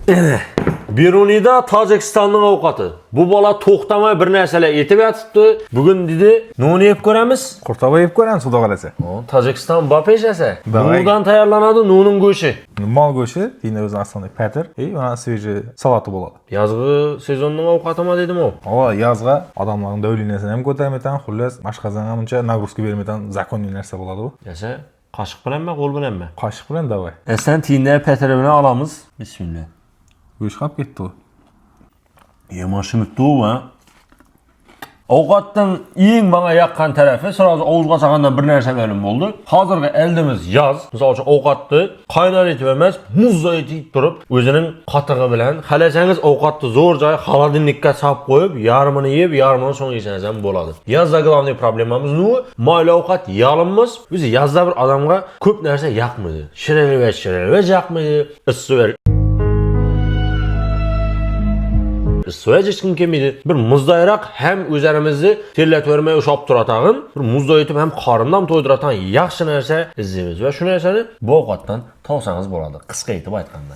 Beruniyda Tojikistonning ovqati. Bu bola to'xtamay bir narsalar yetib yotibdi. Bugun dedi, nonni yeb ko'ramiz. Qurtova yeb ko'ramiz, xudo qalasa. Tojikiston bapeshasi. Давай. Bundan tayyorlanadi nonning go'shi. Mol go'shi, yine o'zi aslında patir, ona sveji salati bo'ladi. Yozgi sezonning ovqatimi dedim-ku. Ava yozga odamlarning davlinasini ham ko'tarmaytan, xullas boshqadan ham uncha nagruska bermaytan zakonli narsa bo'ladi bu. Yasa qoshiq bilanmi, qo'l bilanmi? Qoshiq bilan davay. Sen tiyinda patiri bilan olamiz. Bismillah. Go'sh qolib ketdi u. Yemashimibdi va ovqatdan eng menga yoqqan tarafi sirozı og'izga solgandan bir narsa ma'lum bo'ldi. Hozirgi eldimiz yoz. Misol uchun ovqatni qaynar etib emas, muzda etib turib, o'zining qatig'i bilan xalasangiz ovqatni zo'r joy xolodilnikka solib qo'yib, yarmini yeb, yarmini so'ng yesangiz ham bo'ladi. Yozda globniy problemamiz nu, mayli ovqat yalinmas. O'zi yozda bir odamga ko'p narsa yoqmaydi. Shirinlik yoqmaydi, issiq So'yaj hech kim kelmaydi. Bir muzdayroq ham o'zlarimizni terlatvermay ushab turatag'in, bir muzda etib ham qorindan to'ydiratan yaxshi narsa izlaymiz va shu narsani bu ovqatdan topsangiz bo'ladi. Qisqa aytib aytganda.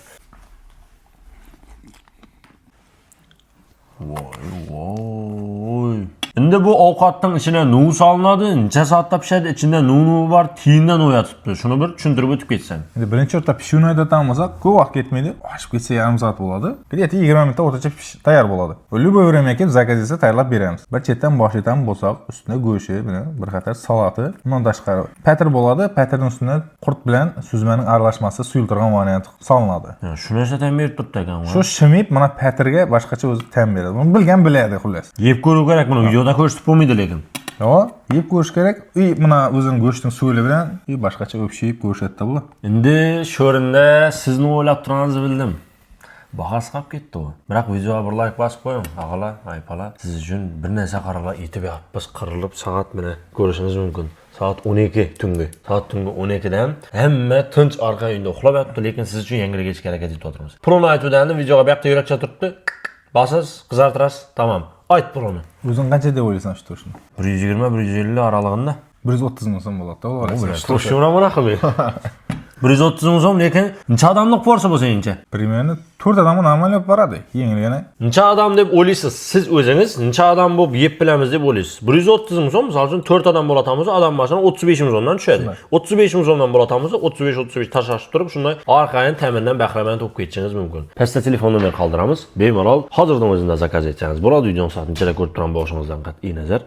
Voy. Endi bu ovqatning ichine nun solinadi, necha soatda pishadi, ichida nuni bor, tiyindan o'yatibdi. Shuni bir tushuntirib o'tib ketsam. Endi birinchi o'rta pishuvni aytatan bo'lsak, ko'p vaqt ketmaydi. Oshib ketsa yarim soat bo'ladi. Где-то 20 minutda o'rtacha tayyor bo'ladi. Любой время kelib zakaz etsa tayyorlab beramiz. Bir chetdan boshidan bo'lsak, ustida go'shi bilan bir qator salati, undan tashqari patir bo'ladi. Patirning ustida qurt bilan suzmaning aralashmasi suyultirgan varianti solinadi. Shu narsa ta'm berib turibdi ekan. Shu shimib mana patirga boshqacha o'zi ta'm beradi. Buni bilgan biladi xullas. Yeb ko'rish kerak, buni videoda ko'rsatib bo'lmaydi lekin. Yo'q, yeb ko'rish kerak. Mana o'zining go'shtning suvi bilan boshqacha o'pishib ko'rsatdi bu. Endi sho'rinda sizni o'ylab turganingizni bildim. Bahas qolib ketdi u. Biroq videoga bir like bosib qo'ying. Og'alar, aypalar. Siz uchun bir narsa qarorlar yetib yotibmiz, qirilib soat bilan ko'rishingiz mumkin. Soat 12 tungi. Soat tungi 12 dan hamma tinch orqa uyda uxlab yotibdi, lekin siz uchun yangilik yetishga harakat etib o'tiramiz. Pulni aytuvdan videoga bu yoqda yurakcha turibdi. Bosasiz, qizartirasiz, tamam. Ayt pulni. O'zing qancha deb o'ylaysan shu turishni? 120-150 oralig'ida. 130 ming so'm bo'ladi-da, ular. Turishimni mana qilmay. 130 ming so'm, lekin necha odamlik borsa bo'lsa-ingcha. Примерно 4 odamga normal olib boradi. Yengilgina. Necha odam deb o'ylaysiz? Siz o'zingiz necha odam bo'lib yeb bilamiz deb o'ylaysiz? 130 ming so'm, misol uchun 4 odam bo'latamiz, odam boshidan 35 ming so'mdan tushadi. 35 ming so'mdan bo'latamiz, 35 tashlashib turib, shunday orqadan ta'mindan bahramand bo'lib ketishingiz mumkin. Pastda telefon nomer qoldiramiz. Bemalol hozirdan o'zingiz zakaz etsangiz bo'ladi. Videoni soat nechada ko'rib turgan bo'lishingizdan qat'iy nazar.